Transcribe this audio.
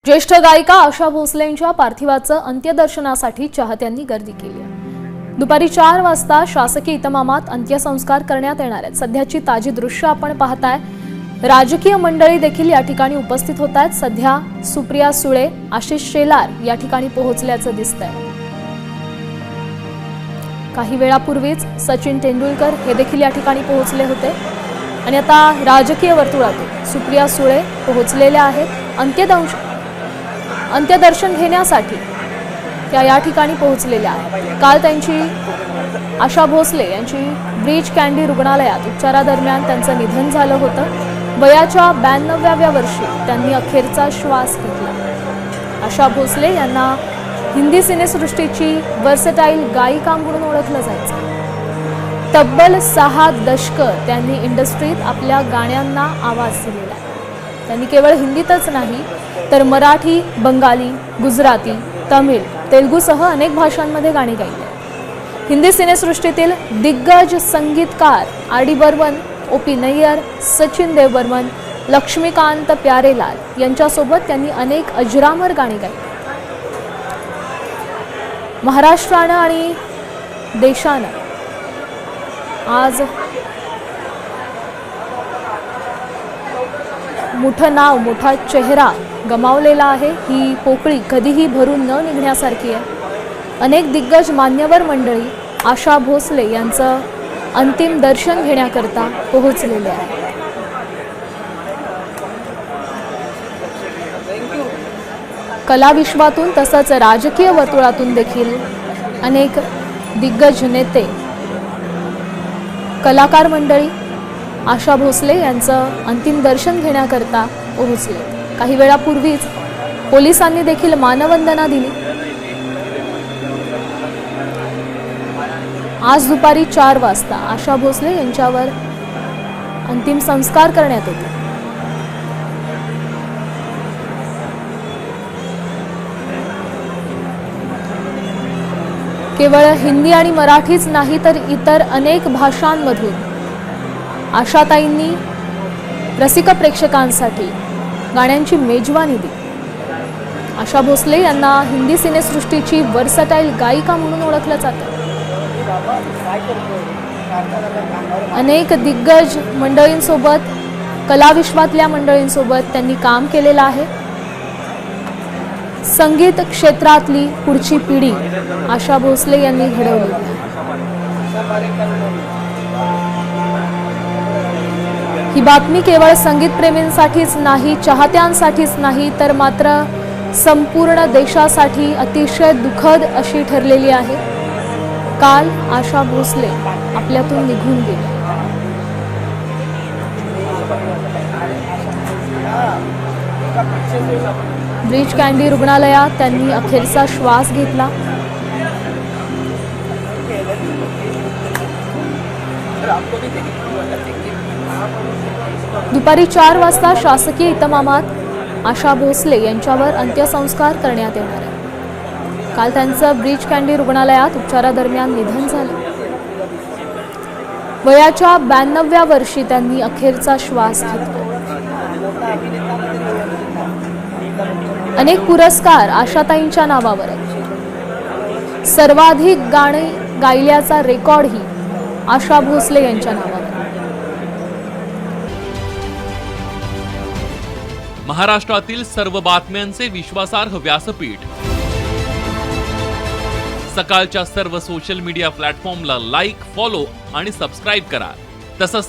ज्येष्ठ गायिका आशा भोसलेंच्या पार्थिवाचं अंत्यदर्शनासाठी चाहत्यांनी गर्दी केली आहे। दुपारी 4 वाजता शासकीय इतमामात अंत्यसंस्कार करण्यात येणार आहेत। सध्याची ताजी दृश्य आपण पाहताय। राजकीय मंडळी देखील या ठिकाणी उपस्थित होत आहेत। सध्या सुप्रिया सुळे, आशिष शेलार या ठिकाणी पोहोचल्याचं दिसतंय। काही वेळापूर्वीच सचिन तेंडुलकर हे देखील या ठिकाणी पोहोचले होते आणि आता राजकीय वर्तुळातून सुप्रिया सुळे पोहोचलेल्या आहेत। अंत्यदर्शन घेण्यासाठी त्या या ठिकाणी पोहोचलेल्या आहेत। काल त्यांची आशा भोसले यांची ब्रीच कँडी रुग्णालयात उपचारादरम्यान त्यांचं निधन झालं होतं। वयाच्या 92व्या वर्षी त्यांनी अखेरचा श्वास घेतला। आशा भोसले यांना हिंदी सिनेसृष्टीची वर्सटाईल गायिका म्हणून ओळखलं जायचं। तब्बल 6 दशकं त्यांनी इंडस्ट्रीत आपल्या गाण्यांना आवाज दिलेला आहे। त्यांनी केवळ हिंदीतच नाही तर मराठी, बंगाली, गुजराती, तमिळ, तेलुगूसह अनेक भाषांमध्ये गाणी गायली आहेत। हिंदी सिनेसृष्टीतील दिग्गज संगीतकार आर.डी. बर्मन, ओ.पी. नय्यर, सचिन देव बर्मन, लक्ष्मीकांत प्यारेलाल यांच्यासोबत त्यांनी अनेक अजरामर गाणी गायली। महाराष्ट्रानं आणि देशानं आज मोठं नाव, मोठा चेहरा गमावलेला आहे। ही पोकळी कधीही भरून न निघण्यासारखी आहे। अनेक दिग्गज मान्यवर मंडळी आशा भोसले यांचं अंतिम दर्शन घेण्याकरता पोहोचलेले आहेत। कला विश्वातून तसंच राजकीय वर्तुळातून देखील अनेक दिग्गज नेते, कलाकार मंडळी आशा भोसले यांचं अंतिम दर्शन घेण्याकरता पोहोचले। काही वेळापूर्वीच पोलिसांनी देखील मानवंदना दिली। आज दुपारी 4 वाजता आशा भोसले यांच्यावर अंतिम संस्कार करण्यात येतील। केवळ हिंदी आणि मराठीच नाही तर इतर अनेक भाषांमधून आशाताईंनी रसिक प्रेक्षकांसाठी गाण्यांची मेजवानी दिली। आशा भोसले यांना हिंदी सिनेसृष्टीची वर्सटाईल गायिका म्हणून ओळखलं जातं। अनेक दिग्गज मंडळींसोबत, कला विश्वातल्या मंडळींसोबत त्यांनी काम केलेलं आहे। संगीत क्षेत्रातली पुढची पिढी आशा भोसले यांनी घडवली आहे। ही बातमी केवळ संगीतप्रेमींसाठीच नाही, चाहत्यांसाठीच नाही तर मात्र संपूर्ण देशासाठी अतिशय दुःखद अशी ठरलेली आहे। काल आशा भोसले आपल्यातून निघून गेल्या। ब्रीच कँडी रुग्णालयात त्यांनी अखेरचा श्वास घेतला। दुपारी 4 वाजता शासकीय इतमामात आशा भोसले यांच्यावर अंत्यसंस्कार करण्यात येणार आहे। काल त्यांचं ब्रीच कँडी रुग्णालयात उपचारादरम्यान निधन झालं। वयाच्या 92व्या वर्षी त्यांनी अखेरचा श्वास घेतला। अनेक पुरस्कार आशाताईंच्या नावावर आहेत। सर्वाधिक गाणी गायल्याचा रेकॉर्डही आशा भोसले यांच्या नावावर। महाराष्ट्रातील सर्व बातम्यांचे विश्वासार्ह व्यासपीठ, सकाळच्या सर्व सोशल मीडिया प्लॅटफॉर्मला लाईक, फॉलो आणि सबस्क्राईब करा। तसंच